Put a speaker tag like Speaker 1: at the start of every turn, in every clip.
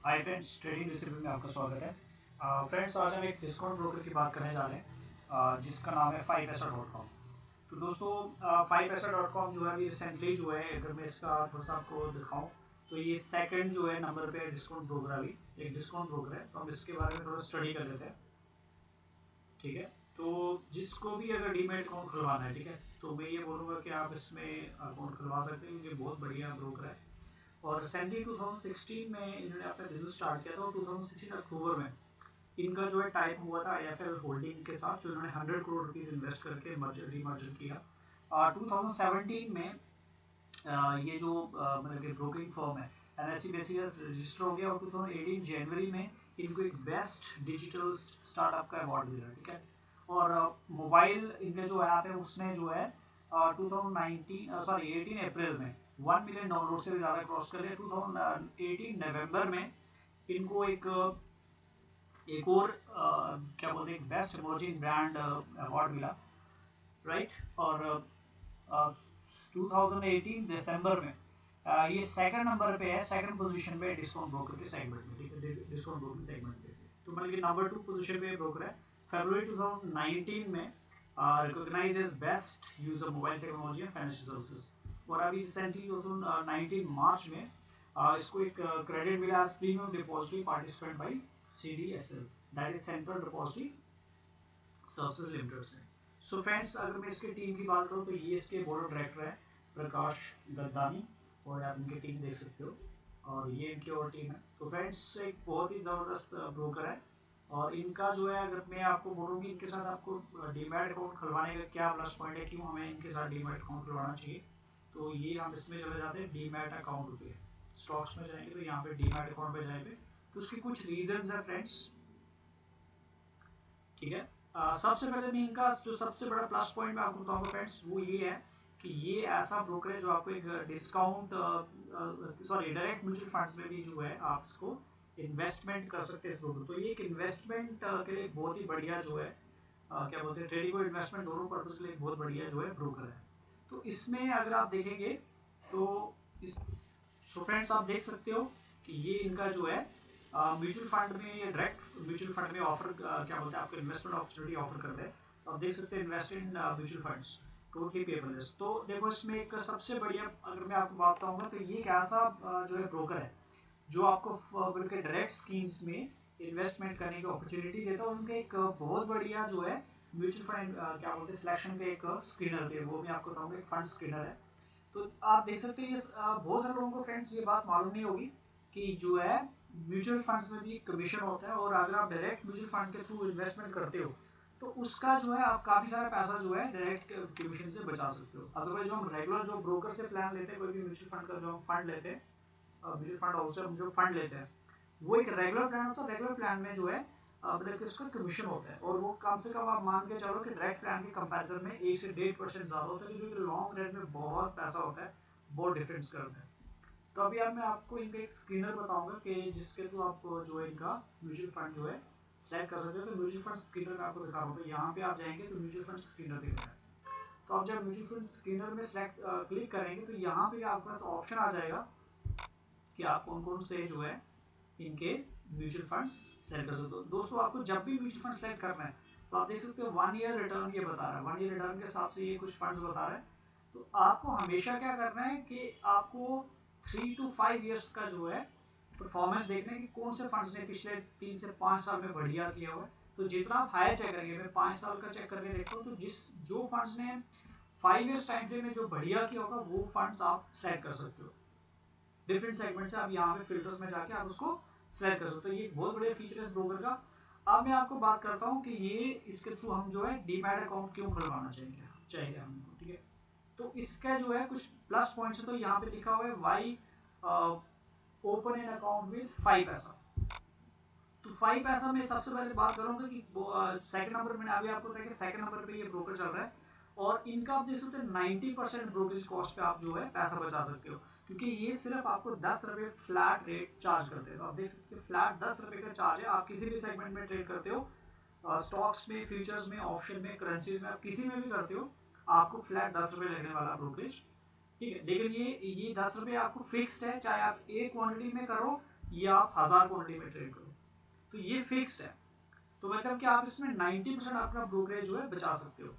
Speaker 1: Hi friends, trading discipline में आपका स्वागत है। फ्रेंड्स, आज हम एक डिस्काउंट ब्रोकर की बात करने जा रहे हैं, जिसका नाम है 5paisa.com। तो दोस्तों, 5paisa.com जो है अभी रिसेंटली जो है, अगर मैं इसका थोड़ा सा आपको दिखाऊं तो ये सेकंड जो है नंबर पे डिस्काउंट ब्रोकर, अभी एक डिस्काउंट ब्रोकर है। तो हम इसके बारे में थोड़ा स्टडी कर लेते हैं, ठीक है। तो जिसको भी अगर डीमैट अकाउंट खुलवाना है, ठीक है, तो मैं ये बोलूँगा कि आप इसमें अकाउंट खुलवा सकते हैं, क्योंकि बहुत बढ़िया ब्रोकर है। और रिसेंटली 2016 में इन्होंने अपना बिजनेस स्टार्ट किया था, और 2016 अक्टूबर में इनका जो है टाइप हुआ था आईएफएल होल्डिंग के साथ, जो इन्होंने 100 करोड़ रुपीस इन्वेस्ट करके रीमर्जर किया। 2017 में ये जो मतलब कि ब्रोकिंग फर्म है एनएससी बेसिस रजिस्टर हो गया, और 2018 जनवरी में इनको एक बेस्ट डिजिटल स्टार्टअप का अवार्ड मिला, ठीक है। और मोबाइल इनका जो ऐप है उसने जो है 18 अप्रैल में 1 मिलियन डाउनलोड से भी ज़्यादा क्रॉस कर लिया। 2018 नवंबर में इनको एक और क्या बोलते हैं, बेस्ट इमर्जिंग ब्रांड अवार्ड मिला, राइट। और 2018 दिसंबर में ये सेकंड नंबर पे है, सेकंड पोजीशन पे डिस्काउंट ब्रोकर के सेगमेंट में, ठीक है, डिस्काउंट ब्रोकिंग सेगमेंट पे। तो मतलब कि नंबर 2 पोजीशन पे ब्रोकर है। फरवरी 2019 में recognise as best user mobile technology and financial services. और अभी रिसेंटली 2019 मार्च में इसको एक क्रेडिट मिला as premium depository participant by CDSL, that is central depository services limited से। सो फ्रेंड्स, अगर मैं इसके टीम की बात करूँ तो ये इसके बोर्ड ऑफ डायरेक्टर है प्रकाश गद्दानी, और आप इनकी टीम देख सकते हो, और ये इनकी और टीम है। तो फ्रेंड्स, एक बहुत ही ज़बरदस्त ब्रोकर है। और इनका जो है, अगर मैं आपको बोलूँ कि इनके साथ आपको डीमैट अकाउंट खुलवाने का क्या प्लस पॉइंट है, क्यों हमें इनके साथ डीमैट अकाउंट खुलवाना चाहिए, तो ये हम इसमें चले जाते हैं डीमैट अकाउंट पे। स्टॉक्स में जाएंगे तो यहाँ पे डीमैट अकाउंट पे जाएंगे, तो उसके कुछ रीजन है फ्रेंड्स, ठीक है। सबसे पहले मैं इनका जो सबसे बड़ा प्लस पॉइंट मैं आपको बताऊंगा फ्रेंड्स, वो ये है कि ये ऐसा ब्रोकर है जो आपको एक डिस्काउंट डायरेक्ट म्यूचुअल फंड्स में भी जो है आप इसको इन्वेस्टमेंट कर सकते हैं इस ब्रोकर। तो ये एक इन्वेस्टमेंट के लिए बहुत ही बढ़िया जो है, क्या बोलते हैं, ट्रेडिंग और इन्वेस्टमेंट दोनों पर्पज के लिए बहुत बढ़िया जो है ब्रोकर है। तो इसमें अगर आप देखेंगे तो इस सो फ्रेंड्स, आप देख सकते हो कि ये इनका जो है म्यूचुअल फंड में, ये डायरेक्ट म्यूचुअल फंड में ऑफर क्या बोलते हैं, आपको इन्वेस्टमेंट अपॉर्चुनिटी ऑफर करते हैं। तो आप देख सकते हैं invest in mutual funds totally paperless. तो देखो, इसमें एक सबसे बढ़िया अगर मैं आपको बात बताऊंगा तो ये एक ऐसा जो है ब्रोकर है जो आपको बल्कि डायरेक्ट स्कीम्स में इन्वेस्टमेंट करने की अपॉर्चुनिटी देता है। उनका एक बहुत बढ़िया जो है म्यूचुअल फंड क्या बोलते हैं सिलेक्शन का एक स्क्रीनर है, वो मैं आपको बताऊंगा, एक फंड स्क्रीनर है। तो आप देख सकते हैं बहुत सारे लोगों को फ्रेंड्स ये बात मालूम नहीं होगी कि जो है म्यूचुअल फंड्स में भी कमीशन होता है, और अगर आप डायरेक्ट म्यूचुअल फंड के थ्रू इन्वेस्टमेंट करते हो तो उसका जो है आप काफी सारा पैसा जो है डायरेक्ट कमीशन से बचा सकते हो। अदरवाइज जो हम रेगुलर जो ब्रोकर से प्लान लेते हैं, कोई भी म्यूचुअल फंड का जो हम फंड लेते हैं, म्यूचुअल फंड हाउस से हम जो फंड लेते हैं, वो एक रेगुलर प्लान होता है। रेगुलर प्लान में जो है मतलब कि उसका कमीशन होता है, और वो कम से कम आप मान के चलो कि डायरेक्ट प्लान के कंपैरिजन में 1 से 1.5% ज़्यादा होता है, जो कि लॉन्ग रन में बहुत पैसा होता है, बहुत डिफरेंस करता है। तो अभी मैं आपको इनका एक स्क्रीनर बताऊंगा कि जिसके थ्रू आप जो है इनका म्यूचुअल फंड जो है सेलेक्ट कर सकते हो। तो म्यूचुअल फंड स्क्रीनर मैं आपको दिखा रहा हूँ, तो यहाँ पे आप जाएंगे तो म्यूचुअल फंड स्क्रीनर दिख रहा है। तो आप जब म्यूचुअल फंड स्क्रीनर में सेलेक्ट क्लिक करेंगे तो यहाँ पे आपके पास ऑप्शन आ जाएगा कि आप कौन कौन से जो है इनके म्यूचुअल फंड्स सेलेक्ट कर सकते हो। दोस्तों, आपको जब भी म्यूचुअल फंड सेलेक्ट करना है तो आप देख सकते हो 1 ईयर रिटर्न ये बता रहा है, 1 ईयर रिटर्न के हिसाब से ये कुछ फंड्स बता रहा है। तो आपको हमेशा क्या करना है कि आपको 3 to 5 ईयर्स का जो है परफॉर्मेंस देखना है कि कौन से फंड्स ने पिछले 3 से 5 साल में बढ़िया किया हुआ है। तो जितना आप हायर चेक करेंगे, मैं 5 साल का चेक करके देखता हूँ, तो जो फंड्स ने 5 ईयर्स टाइम फ्रेम में जो बढ़िया किया होगा वो फंड्स आप सेलेक्ट कर सकते हो। डिफरेंट सेगमेंट से आप यहाँ पे फिल्टर्स में जाके आप उसको सेलेक्ट कर सकते हो। ये एक बहुत बढ़िया फीचर है इस ब्रोकर का। अब मैं आपको बात करता हूँ कि ये इसके थ्रू हम जो है डीमैट अकाउंट क्यों खुलवाना चाहिए हमको, ठीक है। तो इसका जो है कुछ प्लस पॉइंट्स है, तो यहाँ पे लिखा हुआ है why open an account with 5paisa। तो 5paisa में सबसे पहले बात करूंगा कि सेकंड नंबर में अभी आपको बताया कि सेकंड नंबर पे ये ब्रोकर चल रहा है, और इनका आप देख सकते हैं 90% ब्रोकरेज कॉस्ट पे आप जो है पैसा बचा सकते हो, क्योंकि ये सिर्फ आपको 10 रुपये फ्लैट रेट चार्ज करते हैं। तो आप देख सकते हैं फ्लैट 10 रुपये का चार्ज है। आप किसी भी सेगमेंट में ट्रेड करते हो, स्टॉक्स में, फ्यूचर्स में, ऑप्शन में, करेंसीज में, आप किसी में भी करते हो, आपको फ्लैट 10 रुपये लगने वाला ब्रोकरेज, ठीक है। लेकिन ये 10 रुपये आपको फिक्स्ड है, चाहे आप एक क्वांटिटी में करो ये आप 1000 क्वांटिटी में ट्रेड करो, तो ये फिक्स्ड है। तो मतलब कि आप इसमें 90% अपना ब्रोकरेज जो है बचा सकते हो।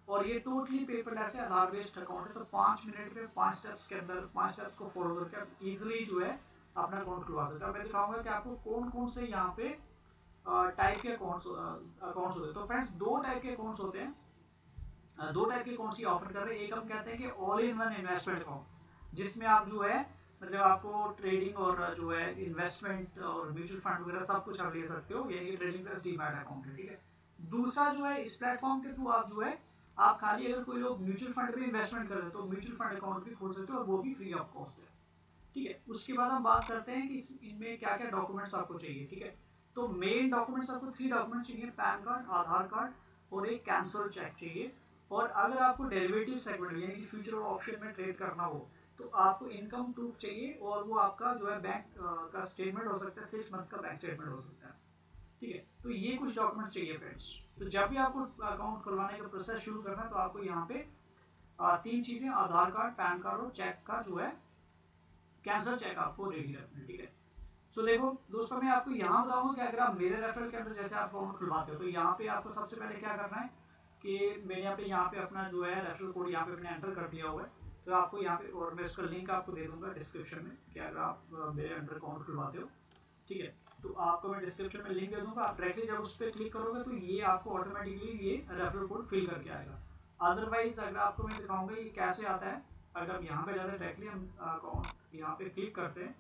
Speaker 1: और ये टोटली पेपरलेस है, आधार बेस्ड अकाउंट है। तो 5 मिनट में 5 स्टेप्स के अंदर 5 स्टेप्स को फॉलो करके आप इजीली जो है अपना अकाउंट खुलवा सकते हो। मैं दिखाऊंगा कि आपको कौन कौन से यहाँ पे टाइप के अकाउंट्स होते हैं। तो फ्रेंड्स दो टाइप के अकाउंट्स होते हैं, दो टाइप के अकाउंट्स की ऑफर कर रहे हैं। एक हम कहते हैं कि all in one investment account, जिसमें आप जो है मतलब आपको ट्रेडिंग और जो है इन्वेस्टमेंट और म्यूचुअल फंड वगैरह सब कुछ आप ले सकते हो, यानी ट्रेडिंग प्लस डीमैट अकाउंट है, ठीक है। दूसरा जो है इस प्लेटफॉर्म के थ्रू आप जो है आप खाली अगर कोई लोग म्यूचुअल फंड में इन्वेस्टमेंट कर रहे तो म्यूचुअल फंड अकाउंट भी खोल सकते हो और वो भी फ्री ऑफ कॉस्ट है, ठीक है। उसके बाद हम बात करते हैं कि इनमें क्या क्या डॉक्यूमेंट्स आपको चाहिए, ठीक है। तो मेन डॉक्यूमेंट्स आपको 3 डॉक्यूमेंट्स चाहिए, पैन कार्ड, आधार कार्ड और एक कैंसल चेक चाहिए। और अगर आपको डेरिवेटिव सेगमेंट यानी कि फ्यूचर और ऑप्शन में ट्रेड करना हो तो आपको इनकम प्रूफ चाहिए, और वो आपका जो है बैंक का स्टेटमेंट हो सकता है, 6 मंथ का बैंक स्टेटमेंट हो सकता है, ठीक है। तो ये कुछ डॉक्यूमेंट चाहिए फ्रेंड्स। तो जब भी आपको अकाउंट खुलवाने का प्रोसेस शुरू करना है तो आपको यहाँ पे 3 चीजें, आधार कार्ड, पैन कार्ड और चेक का जो है कैंसल चेक आपको रेडी रखना है, ठीक है। तो देखो दोस्तों, मैं आपको यहाँ बताऊंगा कि अगर आप मेरे रेफरल के अंदर जैसे आप अकाउंट खुलवाते हो तो यहाँ पे आपको सबसे पहले क्या करना है कि मैंने यहाँ पे अपना जो है रेफरल कोड यहाँ पे मैंने एंटर कर दिया हुआ है। तो आपको यहाँ पे, और मैं उसका लिंक आपको दे दूंगा डिस्क्रिप्शन में कि अगर आप मेरे अंडर अकाउंट खुलवाते हो, ठीक है। तो आपको मैं डिस्क्रिप्शन में लिंक दे दूंगा, आप डायरेक्टली जब उस पर क्लिक करोगे तो ये आपको ऑटोमेटिकली ये रेफरल कोड फिल करके आएगा। अदरवाइज अगर आपको मैं दिखाऊंगा ये कैसे आता है, अगर हम यहाँ पे जाते हैं डायरेक्टली हम अकाउंट यहाँ पे क्लिक करते हैं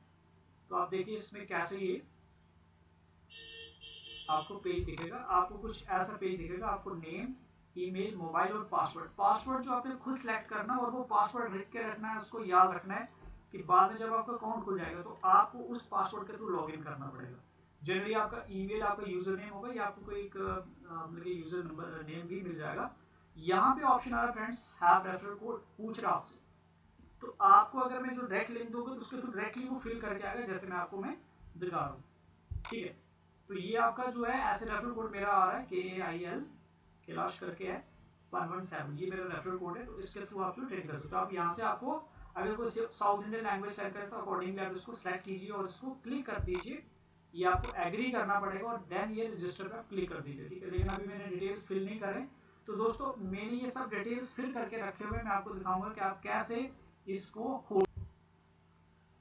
Speaker 1: तो आप देखिए इसमें कैसे ये आपको पेज दिखेगा। आपको कुछ ऐसा पेज दिखेगा, आपको नेम, ईमेल, मोबाइल और पासवर्ड। पासवर्ड जो आपने खुद सेलेक्ट करना है और वो पासवर्ड लिख के रखना है, उसको याद रखना है कि बाद में जब आपका अकाउंट खुल जाएगा तो आपको उस पासवर्ड के थ्रू लॉग इन करना पड़ेगा। जनरली आपका ईमेल आपका यूजर नेम होगा या आपको कोई एक मतलब यूजर नंबर नेम भी मिल जाएगा। यहाँ पे ऑप्शन आ रहा है फ्रेंड्स, हैव रेफरल कोड, पूछ रहा आपसे। तो आपको अगर मैं जो डायरेक्ट लिंक दूंगा तो उसके थ्रू डायरेक्टली वो फिल करके आएगा, जैसे मैं दिखा रहा हूँ, ठीक है। तो ये आपका जो है ऐसे रेफरल कोड मेरा आ रहा है KAIL कैलाश करके है 117, ये मेरा रेफरल कोड है। तो इसके थ्रू आप जो ट्रेड कर सकते हो। आप यहाँ से आपको अगर कोई साउथ इंडियन लैंग्वेज सेलेक्ट करें तो अकॉर्डिंगली आप इसको सेलेक्ट कीजिए और इसको क्लिक कर दीजिए। ये आपको एग्री करना पड़ेगा और देन ये रजिस्टर पे क्लिक कर दीजिए, ठीक है। लेकिन अभी मैंने डिटेल्स फिल नहीं करे। तो दोस्तों मैंने ये सब डिटेल्स फिल करके रखे हुए, मैं आपको दिखाऊंगा कि आप कैसे इसको खोल।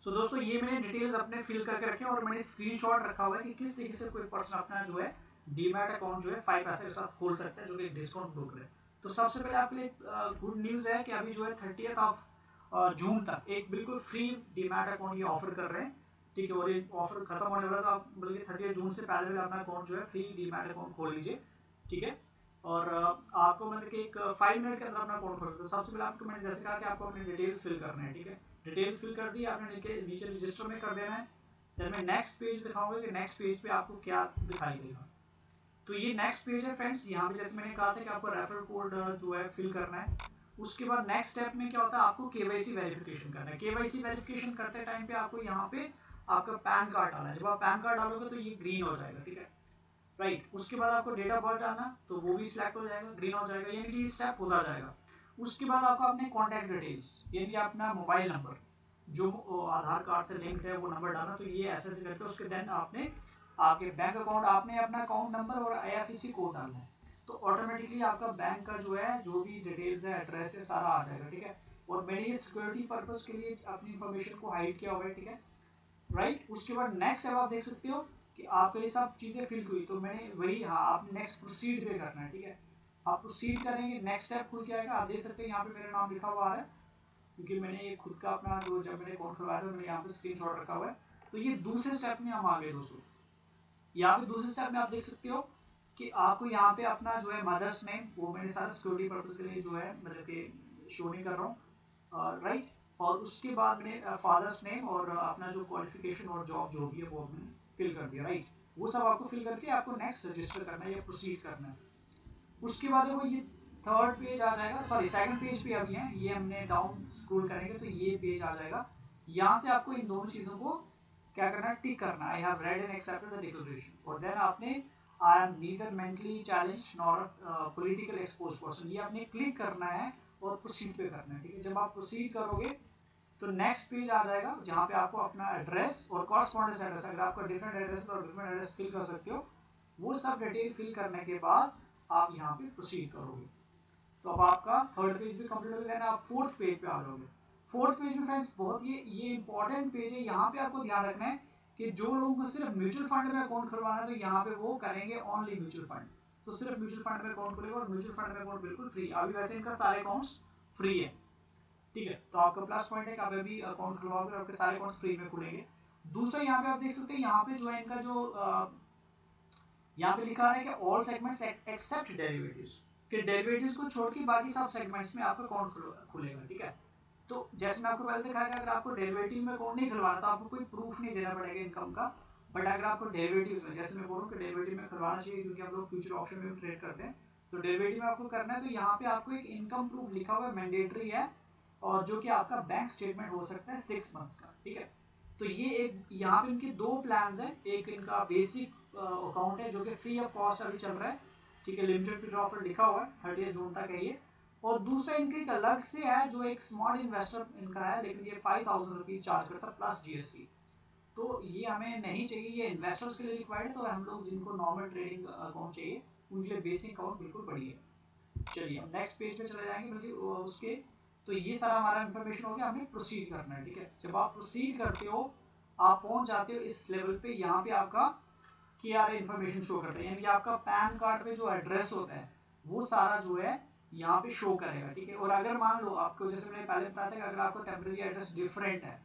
Speaker 1: तो दोस्तों ये मैंने डिटेल्स अपने फिल करके रखे और मैंने स्क्रीनशॉट रखा हुआ है कि किस तरीके से कोई पर्सन अपना जो है डीमैट अकाउंट जो है 5 पैसे के साथ खोल सकता है, जो कि डिस्काउंट ब्रोकर है। तो सबसे पहले आपके लिए गुड न्यूज है कि अभी जो है 30th ऑफ जून तक एक बिल्कुल फ्री डीमैट अकाउंट ये ऑफर कर रहे हैं, ठीक है। और ये ऑफर खत्म होने वाला, तो आप बल्कि 30 जून से पहले अपना अकाउंट जो है फ्री डीमैट अकाउंट खोल लीजिए, ठीक है। और आपको मतलब कि एक 5 मिनट के अंदर अपना अकाउंट खोल सकते हो। सबसे पहले आपको मैंने जैसे कहा कि आपको अपनी डिटेल्स फिल करना है, ठीक है। डिटेल फिल कर दी आपने, नीचे रजिस्टर में कर देना है। फिर मैं नेक्स्ट पेज दिखाऊंगा कि नेक्स्ट पेज पे आपको क्या दिखाई देगा। तो ये नेक्स्ट पेज है फ्रेंड्स। यहाँ पे जैसे मैंने कहा था कि आपको रेफरल कोड जो है फिल करना है। उसके बाद नेक्स्ट स्टेप में क्या होता है, आपको KYC वेरिफिकेशन करना है। KYC वेरिफिकेशन करते टाइम पे आपको यहाँ पे आपका पैन कार्ड डालना है। जब आप पैन कार्ड डालोगे तो ये ग्रीन हो जाएगा, ठीक है, राइट। उसके बाद आपको डेट ऑफ बर्थ डालना, तो वो भी सिलेक्ट हो जाएगा, ग्रीन हो जाएगा, यानी कि स्टेप होता जाएगा। उसके बाद आपको अपने कॉन्टैक्ट डिटेल्स यानी कि अपना मोबाइल नंबर जो आधार कार्ड से लिंक्ड है वो नंबर डालना। तो ये ऐसे करके उसके देन आपने आपके बैंक अकाउंट, आपने अपना अकाउंट नंबर और IFSC कोड डालना है। तो ऑटोमेटिकली आपका बैंक का जो है जो भी डिटेल्स है, एड्रेस है, सारा आ जाएगा, ठीक है। और मैंने ये सिक्योरिटी पर्पस के लिए अपनी इंफॉर्मेशन को हाइड किया हुआ है, ठीक है, राइट। उसके बाद नेक्स्ट स्टेप आप देख सकते हो कि आपके लिए सब चीजें फिल हुई। तो मैंने वही, हाँ, आप नेक्स्ट प्रोसीड पे करना है, ठीक है। आप प्रोसीड करेंगे, नेक्स्ट स्टेप खुल के आएगा। आप देख सकते हैं यहाँ पे मेरा नाम लिखा हुआ है, क्योंकि मैंने ये खुद का अपना जो जब मैंने अकाउंट खुलवाया था मैंने यहाँ पे स्क्रीनशॉट रखा हुआ है। तो ये दूसरे स्टेप में हम आ गए दोस्तों। यहाँ पे दूसरे स्टेप में आप देख सकते हो कि आपको यहाँ पे अपना जो है मदर्स नेम, वो मैंने सारा सिक्योरिटी पर्पज के लिए जो है मतलब कि शो नहीं कर रहा हूँ, राइट। और उसके बाद मैंने फादर्स नेम और अपना जो क्वालिफिकेशन और जॉब जो भी है वो मैंने फिल कर दिया, राइट। वो सब आपको फिल करके आपको नेक्स्ट रजिस्टर करना है या प्रोसीड करना है। उसके बाद देखो ये थर्ड पेज आ जाएगा, सॉरी सेकंड पेज पे अभी है, ये हमने डाउन स्क्रॉल करेंगे तो ये पेज आ जाएगा। यहाँ से आपको इन दोनों चीजों को क्या करना है, टिक करना है। I have read and accepted the declaration. और देन आपने I am neither mentally challenged nor political exposed person, ये आपने क्लिक करना है और प्रोसीड पे करना है, ठीक है। जब आप प्रोसीड करोगे तो नेक्स्ट पेज आ जाएगा जहाँ पे आपको अपना एड्रेस और कॉरस्पॉन्डेंस एड्रेस, अगर आपका डिफरेंट एड्रेस और डिफरेंट एड्रेस फिल कर सकते हो, वो सब डिटेल फिल करने के बाद आप यहाँ पे प्रोसीड करोगे। तो अब आपका थर्ड पेज भी कंप्लीट हो गया, आप फोर्थ पेज पे आ जाओगे। फोर्थ पेज में फ्रेंड्स बहुत ये इंपॉर्टेंट पेज है, यहाँ पे आपको ध्यान रखना है कि जो लोगों को सिर्फ म्यूचुअल फंड में अकाउंट खुलवाना है तो यहाँ पे वो करेंगे ओनली म्यूचुअल फंड, तो सिर्फ म्यूचुअल फंड में अकाउंट खुलेगा और म्यूचुअल फंड में अकाउंट बिल्कुल फ्री। अभी वैसे इनका सारे अकाउंट्स फ्री है, ठीक है, तो आपका प्लस पॉइंट है कि आप अभी अकाउंट खुलवाओगे और आपके सारे अकाउंट्स फ्री में खुलेंगे। दूसरा यहाँ पे आप देख सकते हैं, यहाँ पे जो है इनका जो यहाँ पे लिखा है कि ऑल सेगमेंट्स एक्सेप्ट डेरिवेटिव्स, कि डेरिवेटिव्स को छोड़ के बाकी सब सेगमेंट्स में आपका अकाउंट खुलेगा, ठीक है। तो जैसे मैं आपको पहले दिखाया कि अगर आपको डेरिवेटिव में अकाउंट नहीं खुलवाना तो आपको कोई प्रूफ नहीं देना पड़ेगा इनकम का, बट अगर आपको डेरिवेटिव्स में, जैसे मैं बोलूँ कि डेरिवेटिव में खुलवाना चाहिए क्योंकि हम लोग फ्यूचर ऑप्शन में ट्रेड करते हैं, तो डेरिवेटिव में आपको करना है तो यहाँ पे आपको एक इनकम प्रूफ लिखा हुआ है, मैंडेटरी है, और जो कि आपका बैंक स्टेटमेंट हो सकता है 6 मंथ्स का, ठीक है। तो ये एक यहाँ पे इनके दो प्लान है, एक इनका बेसिक अकाउंट है जो कि फ्री ऑफ कॉस्ट अभी चल रहा है, ठीक है, लिमिटेड पीरियड ऑफर लिखा हुआ है 30 जून तक है ये, और दूसरा इनके एक अलग से है जो एक स्मॉल इन्वेस्टर इनका है, लेकिन ये 5000 रुपीज चार्ज करता है प्लस जीएसटी, तो ये हमें नहीं चाहिए, ये इन्वेस्टर्स के लिए रिक्वायर्ड है, तो हम लोग जिनको नॉर्मल ट्रेडिंग अकाउंट चाहिए उनके लिए बेसिक अकाउंट बिल्कुल बढ़िया है। चलिए हम नेक्स्ट पेज पे चले जाएंगे, बल्कि उसके, तो ये सारा हमारा इन्फॉर्मेशन हो गया, हमें प्रोसीड करना है, ठीक है। जब आप प्रोसीड करते हो, आप पहुंच जाते हो इस लेवल पे, यहाँ पे आपका KRA इन्फॉर्मेशन शो करता है, यानी कि आपका पैन कार्ड पे जो एड्रेस होता है वो सारा जो है यहाँ पे शो करेगा, ठीक है। और अगर मान लो आपको, जैसे मैंने पहले बताया था कि अगर आपका टेम्परेरी एड्रेस डिफरेंट है,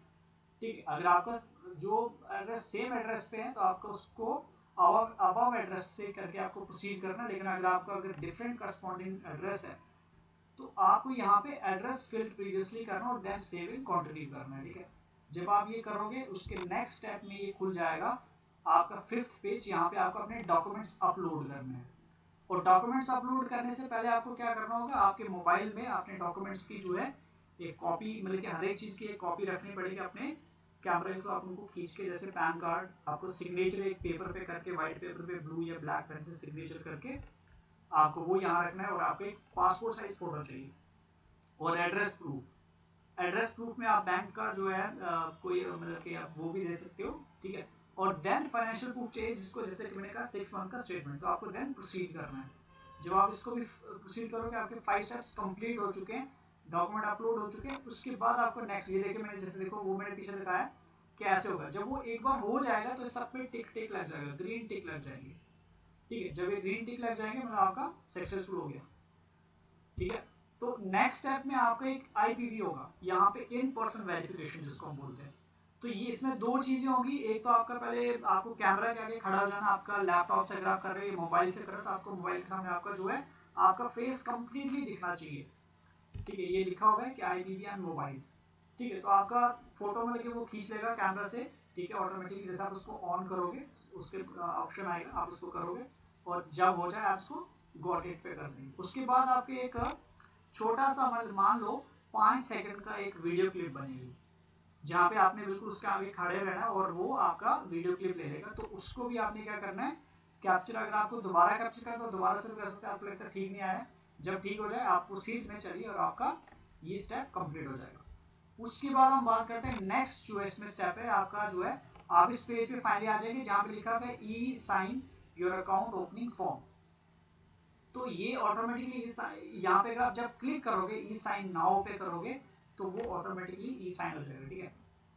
Speaker 1: ठीक है, अगर आपका जो एड्रेस सेम एड्रेस पे है तो आपको उसको अबव एड्रेस से करके आपको प्रोसीड करना है, लेकिन अगर आपका अगर डिफरेंट करस्पॉन्डिंग एड्रेस है तो आपको यहाँ पे एड्रेस फील्ड प्रीवियसली करना और देन सेव इन कंटिन्यू करना है, ठीक है। जब आप ये करोगे उसके नेक्स्ट स्टेप में ये खुल जाएगा आपका फिफ्थ पेज, यहाँ पे आपको अपने डॉक्यूमेंट्स अपलोड करने हैं, और डॉक्यूमेंट्स अपलोड करने से पहले आपको क्या करना होगा, आपके मोबाइल में अपने डॉक्यूमेंट्स की जो है एक कॉपी, मतलब कि हर एक चीज की एक कॉपी रखनी पड़ेगी अपने कैमरे को, आप उनको खींच के, जैसे पैन कार्ड आपको सिग्नेचर एक पेपर पे करके, व्हाइट पेपर पे ब्लू या ब्लैक पेन से सिग्नेचर करके आपको वो यहाँ रखना है, और आपको एक पासपोर्ट साइज फोटो चाहिए, और एड्रेस प्रूफ, एड्रेस प्रूफ में आप बैंक का जो है कोई मतलब कि आप वो भी दे सकते हो, ठीक है। और देन फाइनेंशियल प्रूफ चाहिए जिसको, जैसे कि मैंने कहा 6 मंथ का स्टेटमेंट, तो आपको देन प्रोसीड करना है। जब आप इसको भी प्रोसीड करोगे, आपके 5 स्टेप्स कंप्लीट हो चुके हैं, डॉक्यूमेंट अपलोड हो चुके हैं, उसके बाद आपको नेक्स्ट, ये देखिए मैंने जैसे देखो वो मैंने पीछे दिखाया कैसे होगा, जब वो एक बार हो जाएगा तो सब पे टिक टिक लग जाएगा, ग्रीन टिक लग जाएंगे, ठीक है। जब ये ग्रीन टिक लग जाएंगे मतलब आपका सक्सेसफुल हो गया, ठीक है। तो नेक्स्ट स्टेप में आपका एक IPV होगा, यहाँ पे इन पर्सन वेरिफिकेशन जिसको हम बोलते हैं। तो ये इसमें दो चीजें होगी, एक तो आपका पहले आपको कैमरा के आगे खड़ा हो जाना, आपका लैपटॉप से अगर आप कर रहे हो, मोबाइल से कर रहे हो, तो आपको मोबाइल के सामने आपका जो है आपका फेस कंप्लीटली दिखना चाहिए, ठीक है। ये लिखा होगा कि IPV ऑन मोबाइल, ठीक है। तो आपका फोटो में लेके वो खींच लेगा कैमरा से, ठीक है, ऑटोमेटिकली। जैसे आप उसको ऑन करोगे उसके ऑप्शन आएगा, आप उसको करोगे, और जब हो जाए आप उसको गॉट इट पे कर देंगे। उसके बाद आपके एक छोटा सा, मान लो 5 सेकंड का एक वीडियो क्लिप बनेगी, जहाँ पे आपने बिल्कुल उसके आगे खड़े रहना और वो आपका वीडियो क्लिप ले लेगा। तो उसको भी आपने क्या करना है, कैप्चर, अगर आपको दोबारा कैप्चर करना तो दोबारा से कर सकते हैं, आपको लगता है ठीक नहीं आया, जब ठीक हो जाए आप सीट में चलिए और आपका ये स्टेप कंप्लीट हो जाएगा। उसके बाद हम बात करते हैं नेक्स्ट जो इसमें स्टेप है आपका जो है, आप इस पेज पे फाइनली आ जाएंगे जहाँ पे लिखा है e sign your account opening form. तो ये ऑटोमेटिकली यहाँ पे अगर आप जब क्लिक करोगे ई साइन नाउ पे करोगे तो वो ऑटोमेटिकली ई साइन हो जाएगा, ठीक है।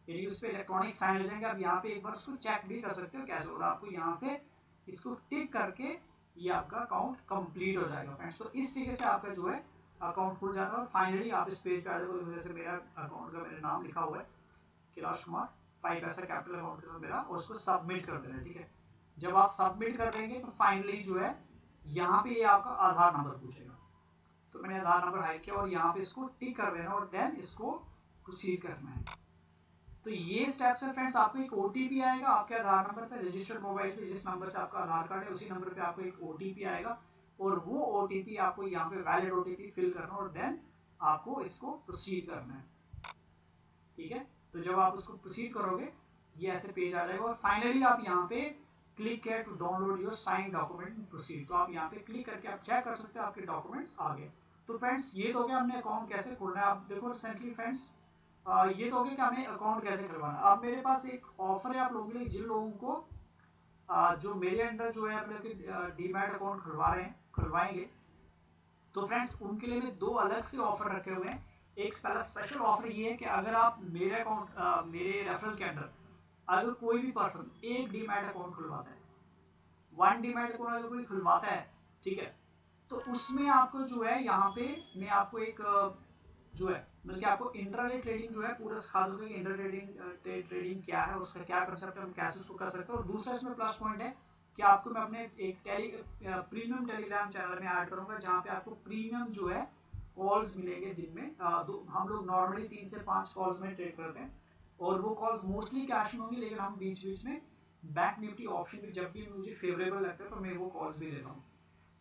Speaker 1: यानी उस पे इलेक्ट्रॉनिक साइन हो जाएंगे। आप यहाँ पे एक बार उसको चेक भी कर सकते हो कैसे, और आपको यहाँ से इसको टिक करके ये आपका अकाउंट कंप्लीट हो जाएगा फ्रेंड्स। तो इस तरीके से आपका जो है अकाउंट खुल जाता है, और फाइनली आप इस पेज पे आ जाओगे, जैसे मेरा अकाउंट का मेरा नाम लिखा हुआ है कैलाश कुमार, 5 पैसा कैपिटल अकाउंट के साथ मेरा, और उसको सबमिट कर देना है, ठीक है। जब आप सबमिट कर देंगे तो फाइनली जो है यहाँ पे ये आपका आधार नंबर पूछेगा, तो मैंने आधार नंबर हाइड किया और यहाँ पे इसको टिक कर देना और देन इसको प्रोसीड करना है। तो ये स्टेप्स है फ्रेंड्स। आपको एक OTP आएगा आपके आधार नंबर पे, रजिस्टर्ड मोबाइल पे जिस नंबर से आपका आधार कार्ड है उसी नंबर पे आपको एक OTP आएगा, और वो OTP आपको यहाँ पे वैलिड OTP फिल करना और देन आपको इसको प्रोसीड करना है, ठीक है। तो जब आप उसको प्रोसीड करोगे ये ऐसे पेज आ जाएगा, और फाइनली आप यहाँ पे क्लिक है to download your sign document proceed, तो आप यहाँ पे क्लिक करके आप चेक कर सकते हो आपके डॉक्यूमेंट्स आ गए। तो फ्रेंड्स ये तो हो गया हमने अकाउंट कैसे खोलना है। आप देखो रिसेंटली फ्रेंड्स ये तो हो गया कि हमें अकाउंट कैसे खुलवाना। अब मेरे पास एक ऑफर है आप लोगों के लिए, जिन लोगों को जो मेरे अंडर जो है मतलब कि डीमैट अकाउंट खुलवाएंगे, तो फ्रेंड्स उनके लिए मैं दो अलग से ऑफर रखे हुए हैं। एक पहला स्पेशल ऑफर ये है कि अगर आप मेरे अकाउंट मेरे रेफरल के अंडर अगर कोई भी पर्सन एक डीमैट अकाउंट खुलवाता है, वन डीमैट अकाउंट अगर कोई खुलवाता है, ठीक है, तो उसमें आपको जो है यहाँ पे मैं आपको एक जो है मतलब कि आपको इंट्राडे ट्रेडिंग जो है पूरा सिखा दूंगा कि ट्रेडिंग क्या है, उसका क्या कंसेप्ट है, हम कैसे उसको कर सकते हैं। और दूसरा इसमें प्लस पॉइंट है कि आपको मैं अपने एक प्रीमियम टेलीग्राम चैनल में ऐड करूंगा, जहाँ पे आपको प्रीमियम जो है कॉल्स मिलेंगे दिन में। हम लोग नॉर्मली 3 से 5 कॉल्स में ट्रेड करते हैं, और वो कॉल्स मोस्टली कैश में होंगी, लेकिन हम बीच बीच में बैंक निफ्टी ऑप्शन भी जब भी मुझे फेवरेबल लगता है तो मैं वो कॉल्स भी देता हूँ।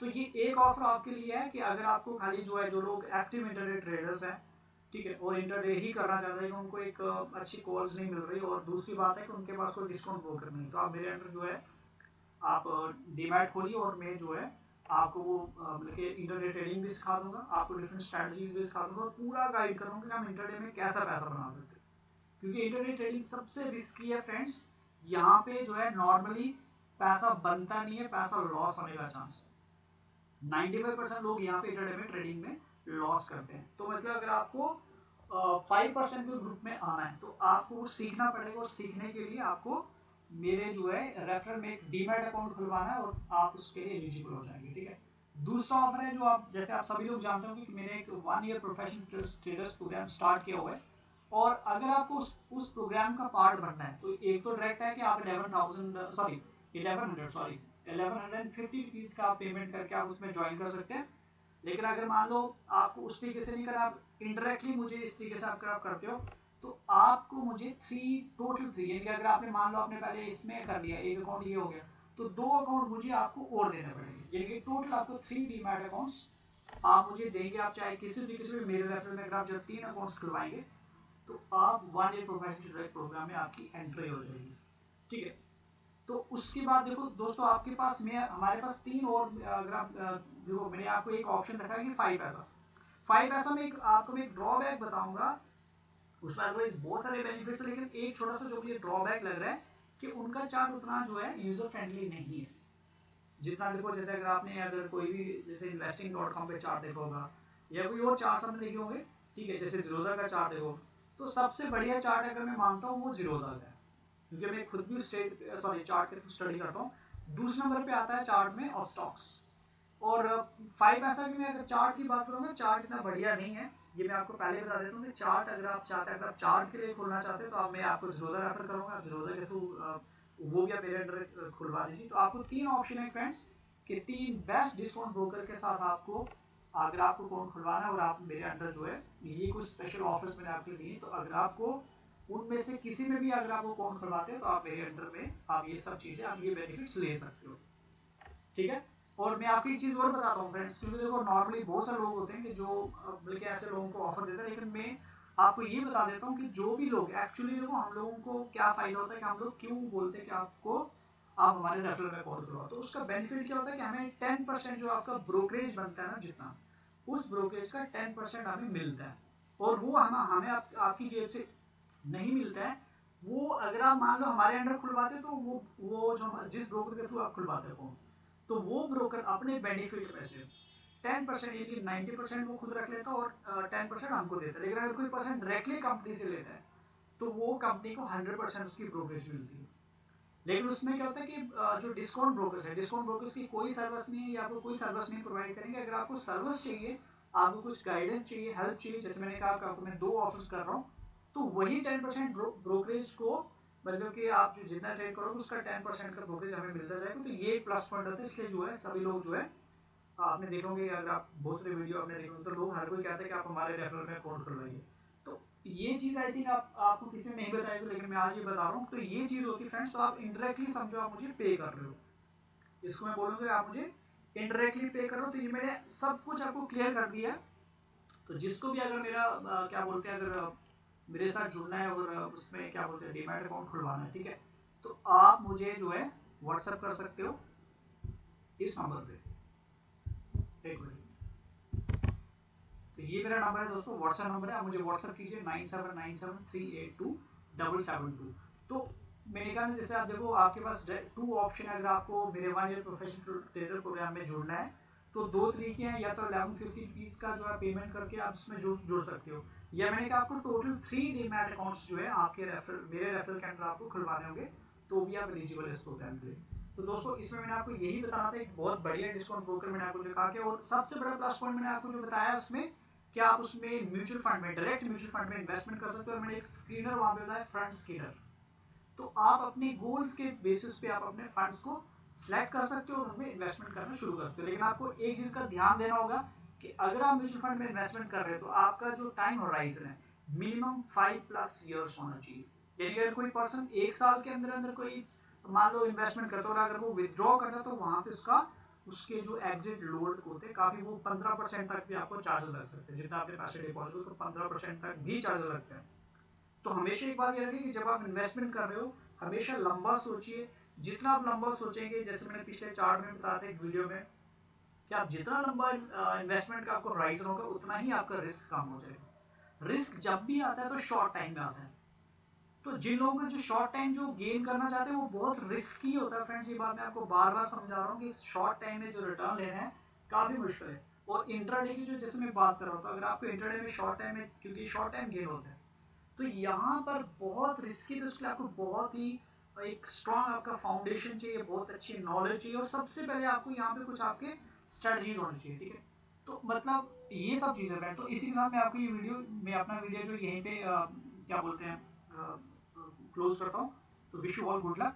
Speaker 1: तो ये एक ऑफर आपके लिए है कि अगर आपको खाली जो है, जो लोग एक्टिव इंटरडे ट्रेडर्स हैं, ठीक है, और इंटरडे ही करना चाहते हैं कि उनको एक अच्छी कॉल्स नहीं मिल रही, और दूसरी बात है कि उनके पास कोई डिस्काउंट ब्रोकर नहीं, तो आप मेरे अंडर जो है आप डीमैट खोलिए, और मैं जो है आपको वो मतलब कि इंटरडे ट्रेडिंग भी सिखा दूंगा, आपको डिफरेंट स्ट्रैटेजीज भी सिखा दूंगा, और पूरा गाइड करूंगा कि हम इंटरडे में कैसा पैसा बना सकते हैं। क्योंकि इंटरडे ट्रेडिंग सबसे रिस्की है फ्रेंड्स, यहाँ पे जो है नॉर्मली पैसा बनता नहीं है, पैसा लॉस होने का चांस है। 95% लोग यहाँ पे इंटरडे में ट्रेडिंग में लॉस करते हैं। तो मतलब अगर आपको 5% के ग्रुप में आना है तो आपको वो सीखना पड़ेगा, और सीखने के लिए आपको मेरे जो है रेफरल में एक डीमैट अकाउंट खुलवाना है, और आप उसके लिए एलिजिबल हो जाएंगे, ठीक है। दूसरा ऑफर है जो आप जैसे आप सभी लोग जानते होंगे कि मैंने एक 1 year professional traders programme start किया हुआ है, और अगर आपको उस प्रोग्राम का पार्ट बनना है तो एक तो डायरेक्ट है कि आप 1150 रुपीज का आप पेमेंट करके आप उसमें ज्वाइन कर सकते हैं। लेकिन अगर मान लो आपको उस तरीके से नहीं करना, आप इनडायरेक्टली मुझे इस तरीके से आप करते हो, तो आपको मुझे टोटल थ्री, यानी कि अगर आपने मान लो आपने पहले इसमें कर लिया, एक अकाउंट ये हो गया, तो 2 अकाउंट मुझे आपको और देने पड़ेंगे, यानी कि टोटल आपको 3 डीमैट अकाउंट्स आप मुझे देंगे। आप चाहे किसी तरीके से भी मेरे रेफरल में अगर आप जब 3 अकाउंट्स खुलवाएंगे तो आप 1 ईयर प्रोफेशनल प्रोग्राम में आपकी एंट्री हो जाएगी, ठीक है। तो उसके बाद देखो दोस्तों, आपके पास में हमारे पास 3 और अगर आप देखो मैंने आपको एक ऑप्शन रखा है कि 5 पैसा। 5 पैसा में एक आपको मैं एक ड्रॉबैक बताऊंगा, उसमें अदरवाइज बहुत सारे बेनिफिट्स है, लेकिन एक छोटा सा जो मुझे ड्रॉबैक लग रहा है कि उनका चार्ट उतना जो है यूजर फ्रेंडली नहीं है जितना। देखो जैसे अगर आपने अगर कोई भी जैसे investing.com पे चार्ट देखा होगा, या कोई और चार्ट हमने देखे होंगे, ठीक है, जैसे जीरोधा का चार्ट देखो, तो सबसे बढ़िया चार्ट अगर मैं मानता हूँ वो जीरोधा का है, क्योंकि मैं खुद भी चार्ट के थ्रू स्टडी करता हूँ। दूसरे नंबर पे आता है चार्ट में और स्टॉक्स, और 5 पैसा की मैं अगर चार्ट की बात करूँगा, चार्ट इतना बढ़िया नहीं है, ये मैं आपको पहले बता देता हूँ कि चार्ट अगर आप चाहते हैं, अगर आप चार्ट के लिए खोलना चाहते हैं तो मैं आपको जीरोधा रेफर करूँगा, जीरोधा के थ्रू वो भी आप मेरे अंडर खुलवा दीजिए। तो आपको 3 ऑप्शन है फ्रेंड्स कि 3 बेस्ट डिस्काउंट ब्रोकर के साथ आपको अगर आपको अकाउंट खुलवाना है, और आप मेरे अंडर जो है ये कुछ स्पेशल ऑफर्स मैंने आपके लिए, तो अगर आपको उनमें से किसी में भी अगर आप अकाउंट खुलवाते हैं तो आप मेरे अंडर में आप ये सब चीजें, आप ये बेनिफिट्स ले सकते हो, ठीक है। और मैं आपको एक चीज और बताता हूँ फ्रेंड्स, क्योंकि देखो नॉर्मली बहुत सारे लोग होते हैं कि जो बल्कि ऐसे लोगों को ऑफर देते हैं, लेकिन मैं आपको ये बता देता हूँ कि जो भी लोग एक्चुअली देखो हम लोगों को क्या फायदा होता है कि हम लोग क्यों बोलते हैं कि आपको आप हमारे रेफरल में अकाउंट खुलवाओ, तो उसका बेनिफिट क्या होता है कि हमें 10% जो आपका ब्रोकरेज बनता है ना, जितना उस ब्रोकरेज का 10% हमें मिलता है, और वो हमें आपकी जेब से नहीं मिलता है। वो अगर आप मान लो हमारे अंडर खुलवाते तो वो जो जिस ब्रोकर के थ्रू आप खुलवाते हो, तो वो ब्रोकर अपने बेनिफिट में से 10% यानी 90% वो खुद रख लेता है, और 10% हमको देता है। लेकिन अगर कोई पर्सन डायरेक्टली कंपनी से लेता है तो वो कंपनी को 100% उसकी ब्रोकरेज मिलती है। लेकिन उसमें क्या होता है कि जो डिस्काउंट ब्रोकर्स है, डिस्काउंट ब्रोकर्स की कोई सर्विस नहीं है, या आपको कोई सर्विस नहीं प्रोवाइड करेंगे। अगर आपको सर्विस चाहिए, आपको कुछ गाइडेंस चाहिए, हेल्प चाहिए, जैसे मैंने कहा आपको मैं 2 ऑफर्स कर रहा हूँ, तो वही 10% ब्रोकरेज को मतलब कि आप जो जितना ट्रेड करोगे उसका 10% का ब्रोकरेज हमें मिलता जाएगा। तो ये एक प्लस पॉइंट होता है, इसलिए जो है सभी लोग जो है आपने देखोगे, अगर आप बहुत सारे वीडियो आपने देखोगे तो लोग हर कोई कहते हैं कि आप हमारे रेफरल में अकाउंट खुलवाइए। तो ये चीज़ आई थिंक आपको किसी ने नहीं बताई थी, लेकिन मैं आज ये बता रहा हूँ। तो ये चीज़ होती है फ्रेंड्स, तो आप इनडायरेक्टली समझो आप मुझे पे कर रहे हो, इसको मैं बोलूँगा आप मुझे इनडायरेक्टली पे करो। तो ये मैंने सब कुछ आपको क्लियर कर दिया। तो जिसको भी अगर मेरा क्या बोलते हैं, अगर मेरे साथ जुड़ना है और उसमें क्या बोलते हैं डीमैट अकाउंट खुलवाना है, ठीक है, तो आप मुझे जो है व्हाट्सएप कर सकते हो इस नंबर पे। एक मिनट, तो ये मेरा नंबर है दोस्तों, व्हाट्सएप नंबर है, आप मुझे व्हाट्सएप कीजिए 9797382772। तो मैंने कहा ना, जैसे आप देखो आपके पास 2 ऑप्शन है, अगर आपको मेरे 1 ईयर प्रोफेशनल ट्रेडर प्रोग्राम में जुड़ना है तो 2 तरीके हैं, या तो 1150 रुपीज़ का जो है पेमेंट करके आप इसमें जुड़ सकते हो, या मैंने कहा आपको टोटल 3 डीमैट अकाउंट्स जो है आपके मेरे रेफरल के अंदर आपको खुलवाने होंगे, तो भी आप एलिजिबल है इस प्रोग्राम के लिए। तो दोस्तों इसमें मैंने आपको यही बताना था, एक बहुत बढ़िया डिस्काउंट ब्रोकर मैंने आपको दिखा के, और सबसे बड़ा प्लस पॉइंट मैंने आपको जो बताया उसमें कि आप उसमें म्यूचुअल फंड में, डायरेक्ट म्यूचुअल फंड में इन्वेस्टमेंट कर सकते हो, और मैंने एक स्क्रीनर वहां पे बताया, फ्रंट स्क्रीनर। तो आप अपने गोल्स के बेसिस पे आप अपने फंड्स को सिलेक्ट कर सकते हो और उनमें इन्वेस्टमेंट करना शुरू कर सकते हो। लेकिन आपको एक चीज का ध्यान देना होगा कि अगर आप म्यूचुअल फंड में इन्वेस्टमेंट कर रहे हो तो आपका जो टाइम होराइजन है मिनिमम 5+ ईयर्स होना चाहिए। यानी अगर कोई पर्सन 1 साल के अंदर अंदर कोई मान लो इन्वेस्टमेंट करता है और अगर वो विथड्रॉ करता है तो वहां पे उसके जो एग्जिट लोड होते हैं काफी, वो 15% तक भी आपको चार्ज लग सकते हैं। जितना आपने पैसे डिपॉजिट हो तो 15% तक भी चार्ज लगते हैं। तो हमेशा एक बात याद रखिए कि जब आप इन्वेस्टमेंट कर रहे हो हमेशा लंबा सोचिए। जितना आप लंबा सोचेंगे, जैसे मैंने पिछले चार्ट में बताया था एक वीडियो में, कि आप जितना लंबा इन्वेस्टमेंट का आपको होराइजन होगा उतना ही आपका रिस्क कम हो जाएगा। रिस्क जब भी आता है तो शॉर्ट टाइम में आता है। तो जिन लोगों का जो शॉर्ट टाइम जो गेन करना चाहते हैं वो बहुत रिस्की होता है फ्रेंड्स। ये बात मैं आपको बार बार समझा रहा हूँ कि शॉर्ट टाइम में जो रिटर्न लेना है काफी मुश्किल है। और इंट्राडे की जो जैसे मैं बात कर रहा हूँ, तो अगर आपको इंट्राडे में शॉर्ट टाइम में, क्योंकि शॉर्ट टाइम गेन होता है, तो यहाँ पर बहुत रिस्की, तो इसके लिए आपको बहुत ही एक स्ट्रॉन्ग आपका फाउंडेशन चाहिए, बहुत अच्छी नॉलेज चाहिए, और सबसे पहले आपको यहाँ पे कुछ आपके स्ट्रेटजीज होनी चाहिए। ठीक है, तो मतलब ये सब चीजें हैं। तो इसी के साथ मैं आपको ये वीडियो, मैं अपना वीडियो जो यहीं पे क्या बोलते हैं क्लोज करता हूँ। तो wish you all good luck.